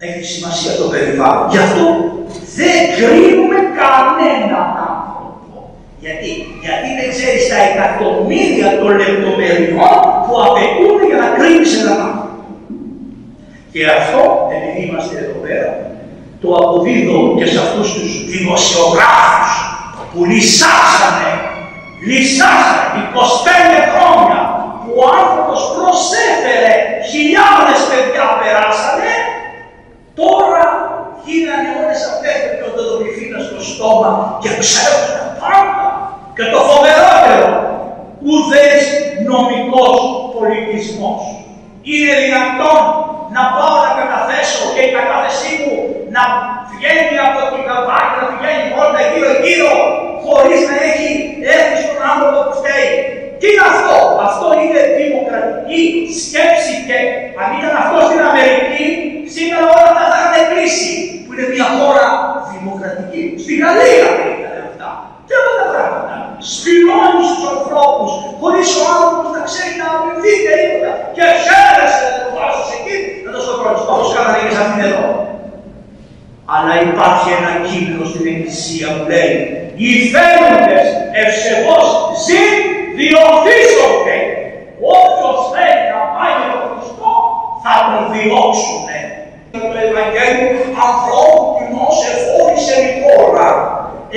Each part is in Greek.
Έχει σημασία το περιβάλλον. Γι' αυτό δεν κρίνουμε κανέναν άνθρωπο. Γιατί δεν ξέρεις τα εκατομμύρια των λεπτομεριών που απαιτούνται για να κρίνεις έναν άνθρωπο. Και αυτό, επειδή είμαστε εδώ πέρα, το αποδίδω και σε αυτούς τους δημοσιογράφους που λυσάσανε 25 χρόνια που ο άνθρωπος προσέφερε, χιλιάδες παιδιά περάσανε, τώρα γίνανε όλες αυτές με τον τοδομηθήνα στο στόμα και ξέρουν τα πάντα. Και το φοβερότερο, ουδές νομικός πολιτισμός. Είναι δυνατόν να πάω να καταθέσω και η κατάθεσή μου να βγαίνει από την καβάκη, να βγαίνει όλα γύρω-γύρω, χωρίς να έχει έρθει στον άνθρωπο που φταίει. Τι είναι αυτό? Αυτό είναι δημοκρατική σκέψη και αν ήταν αυτό στην Αμερική, σήμερα όλα αυτά θα είχαν κλείσει, που είναι μια χώρα δημοκρατική. Στη Γαλλία δεν ήταν αυτά. Και όλα τα πράγματα. Σπηλώνει στους ανθρώπους, χωρίς ο άνθρωπος να ξέρει να αμυνθεί τίποτα. Και χαίρεσαι να το βάζεις εκεί, να το σκοτώνεις. Όπως κάνανε και σε αυτήν εδώ. Αλλά υπάρχει ένα κείμενο στην Εκκλησία που λέει «Οι φαίνοντες ευσεβώς ζήν διωθήσονται. Όποιος θέλει να πάει με τον Χριστό θα τον διώξουνε». Το Ευαγγέλιο ανθρώπου κοινός εφόρησε η χώρα.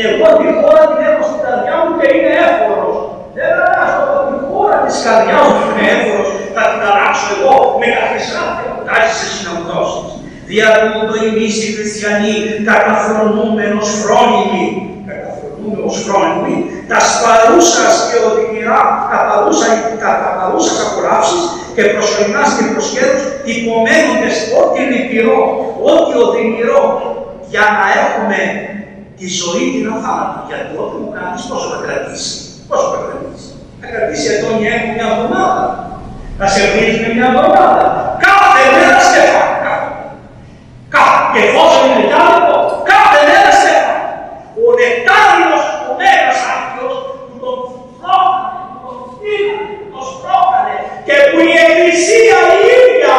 Εγώ τη χώρα την έχω στην καρδιά μου και είναι έφορος. Δεν αλλάζω από τη χώρα της καρδιάς μου που είναι έφορος. Θα την αλλάξω εγώ με τα χρυσά θεοτάσεις σε συναουδώσεις. Διατούντο εμείς οι χριστιανοί καταφρονούμενος φρόνιμοι, τας παρούσας και οδυνηρά, κατά παρούσας απολαύσεις και προσωρινάς και προσχέδους τυπωμένοντες ό,τι λυπηρό, ό,τι οδυνηρό, για να έχουμε τη ζωή την αθάνατο. Γιατί ό,τι μου κάνεις πόσο θα κρατήσει. Πόσο θα κρατήσει. Θα κρατήσει εδώ μια εβδομάδα. Θα σε βρίζει μια εβδομάδα. Κάθε μέρα στέφανε. Και εφόσον είναι κι άλλο, κάθε μέρα στέφανε. Ο νεκτάριος, ο μέγας άρχιος που τον φρόκανε, που τον στείλανε, που τον σπρώκανε και που η Εκκλησία η ίδια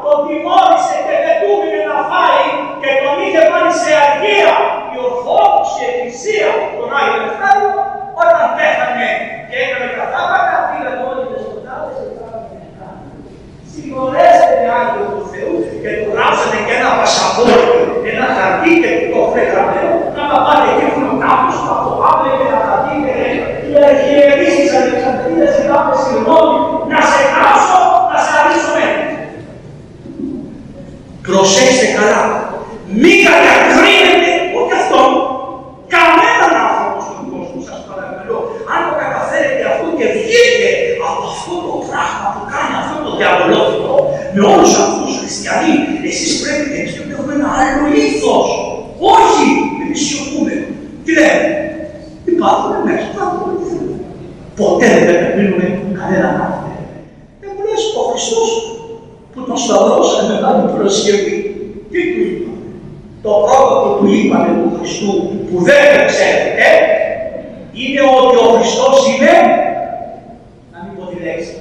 τον τιμώρησε και δεν του έδινε να φάει και τον είχε βάλει σε αργία η Ορθόδοξη Εκκλησία, τον Άγιο Νεκτάριο, όταν πέθανε και έκανε καθάπακα, πήγαν όλοι οι δεσποτάδες και κάνανε νεκρά. Συγχωρέστε με Άγιο του Θεού και του γράψανε και ένα πασαπόρτι, ένα χαρτί και το φρεγραμμένο, να τα πάτε εκεί που κάποιος θα το πάμε και να τα δείτε και αρχιερείς της Αλεξανδρίας ζητάμε συγγνώμη, να σε κάψω, να σε αρίσω μέσα. Προσέξτε καλά, μην κατακρίνετε όχι αυτόν, κανέναν άνθρωπο στον κόσμο, σας παρακαλώ. Αν το καταφέρετε αυτό και βγείτε από αυτό το πράγμα που κάνει αυτό το διαβολόφιλο, με όλους αυτούς τους χριστιανοί, εσείς πρέπει να έχουμε ένα άλλο ήθος. Όχι, εμείς σιωπούμε. Τι λέμε, υπάρχουν μέσα, θα πούμε τι θέλουμε. Ποτέ δεν καταπίνουμε κανέναν άνθρωπο. Δεν μου λες ο Χριστός που τον σταυρώσανε μετά την προσκευή, τι του είπα. Το πρώτο που του είπανε του Χριστού που δεν ξέρετε είναι ότι ο Χριστός είναι, να μην πω τη λέξη,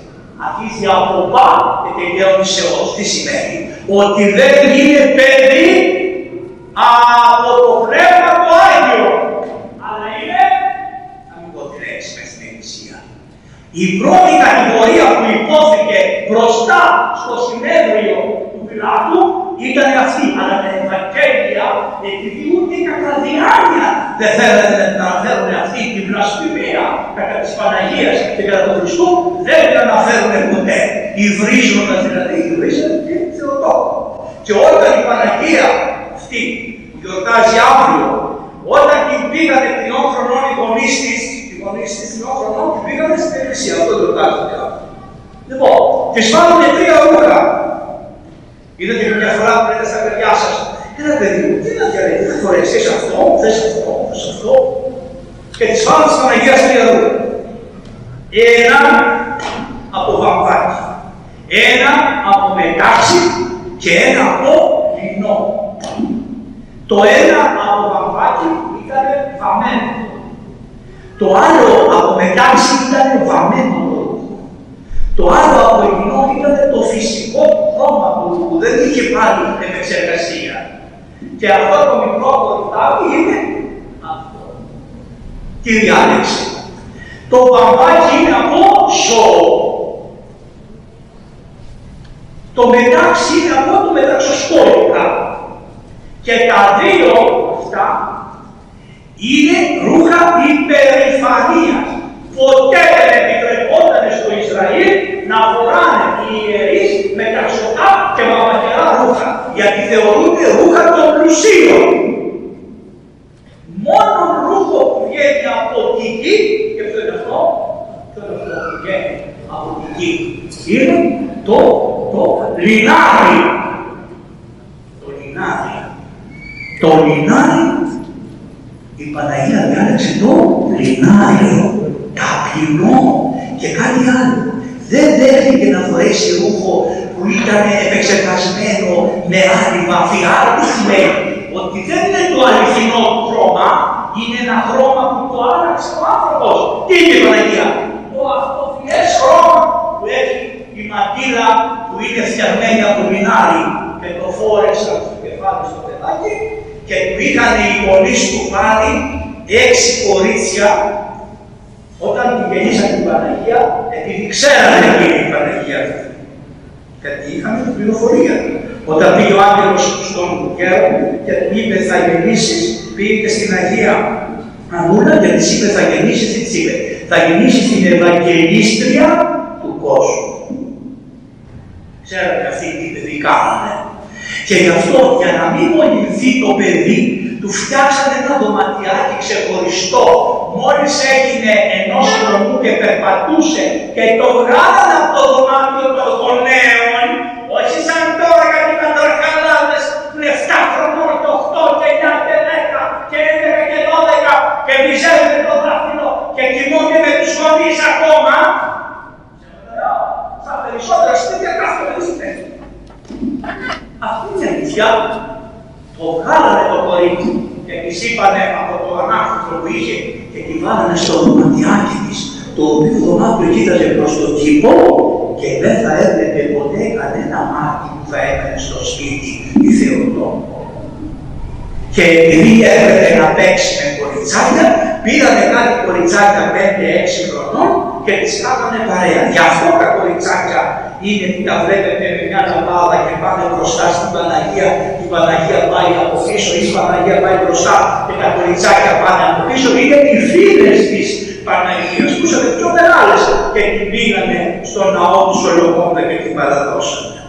αρχίζει από πά και τελειώνει σε ως. Τι σημαίνει? Ότι δεν είναι παιδί από το Πνεύμα το Άγιο, αλλά είναι, να μην πω τη λέξη μες στην Εκκλησία. Η πρώτη κατηγορία που υπόθηκε μπροστά στο συνέδριο του Πιλάτου ήταν αυτή, αλλά τα Ευαγγέλια, επειδή ούτε κατά διάνοια δεν θέλετε να αναφέρουν αυτή την βλασφημία κατά της Παναγίας και κατά του Χριστού, δεν την αναφέρουν ποτέ. Υβρίζοντας δηλαδή, υβρίζονται και Θεοτόκο. Και όταν η Παναγία αυτή που γιορτάζει αύριο, όταν την πήγανε 3 χρονών οι γονείς της, την πήγανε στην Εκκλησία, αυτό γιορτάζεται αύριο. Λοιπόν, της βάλανε 3 ρούχα. Είδατε μια φορά που λέτε στα παιδιά σας, ένα παιδί μου, τι να διαλέγει, θα φορέσεις αυτό, θες αυτό. Και της βάλανε της Παναγίας 3 ρούχα. Ένα από βαμβάκι, ένα από μετάξι και ένα από λινό. Το ένα από βαμβάκι ήταν βαμμένο. Το άλλο από μετάξι ήταν βαμμένο. Το άλλο από λινό ήταν το φυσικό χρώμα που δεν είχε πάλι επεξεργασία. Και αυτό το μικρό κορυφτάκι είναι αυτό. Τι διάλεξη. Το βαμβάκι είναι από ζώο. Το μετάξι είναι από το μεταξοσκόλικα. Και τα δύο αυτά είναι ρούχα υπερηφανίας. Ποτέ δεν επιτρεπόταν στο Ισραήλ να φοράνε οι ιερείς μεταξωτά και μαμακερά ρούχα, γιατί θεωρούνται ρούχα των πλουσίων. Μόνο ρούχο που βγαίνει από τη γη, και ποιο είναι αυτό, ποιο είναι αυτό που βγαίνει από τη γη, είναι το λινάρι. Το λινάρι. Το λινάρι, η Παναγία διάλεξε το λινάριο, ταπεινό και κάτι άλλο. Δεν δέχτηκε να φορέσει ρούχο που ήταν επεξεργασμένο με άλλη βαφή. Άρα τι σημαίνει? Ότι δεν είναι το αληθινό χρώμα, είναι ένα χρώμα που το άλλαξε ο άνθρωπος. Τι είναι η Παναγία? Το αυτοφιές χρώμα που έχει η μαντήλα που είναι φτιαγμένη από λινάρι και το φόρεσα στο κεφάλι στο παιδάκι και του είχαν οι γονείς του πάρει 6 κορίτσια όταν την γεννήσαν την Παναγία, επειδή ξέρανε τι είναι η Παναγία αυτή. Γιατί είχαμε την πληροφορία. Όταν πήγε ο άγγελος στον γέρο και του είπε θα γεννήσεις, πήγε στην Αγία Ανούλα και της είπε θα γεννήσεις, τι της είπε? Θα γεννήσεις την Ευαγγελίστρια του κόσμου. Ξέρετε αυτοί τι παιδί κάνανε. Και γι' αυτό, για να μην μολυνθεί το παιδί, του φτιάξανε ένα δωματιάκι ξεχωριστό. Μόλις έγινε 1 χρονού και περπατούσε και το βγάλανε από το δωμάτιο των γονέων, όχι σαν τώρα γιατί ήταν τραχαλάδες που είναι 7 χρονών και 8 και 9 και 10 και 11 και 12 και βυζεύουν το δάχτυλο και κοιμούνται με τους γονείς ακόμα. Στα περισσότερα σπίτια κάθε παιδί. Αυτή είναι η αλήθεια. Το βγάλανε το κορίτσι και της είπανε από το ανάφυλλο που είχε και τη βάλανε στο δωματιάκι της, το οποίο δωμάτιο κοίταζε προς τον κήπο και δεν θα έβλεπε ποτέ κανένα μάτι που θα έκανε στο σπίτι η Θεοτόκο. Και επειδή έπρεπε να παίξει με κοριτσάκια, πήρανε κάτι κοριτσάκια 5-6 χρονών και τις κάνανε παρέα. Γι' αυτό τα κοριτσάκια είναι που τα βλέπετε με μια λαμπάδα και πάνε μπροστά στην Παναγία, η Παναγία πάει από πίσω ή η Παναγία πάει μπροστά και τα κοριτσάκια πάνε από πίσω. Είναι οι φίλες της Παναγίας που ήταν πιο μεγάλες και την πήγανε στον ναό του Σολομώντα και την παραδώσανε.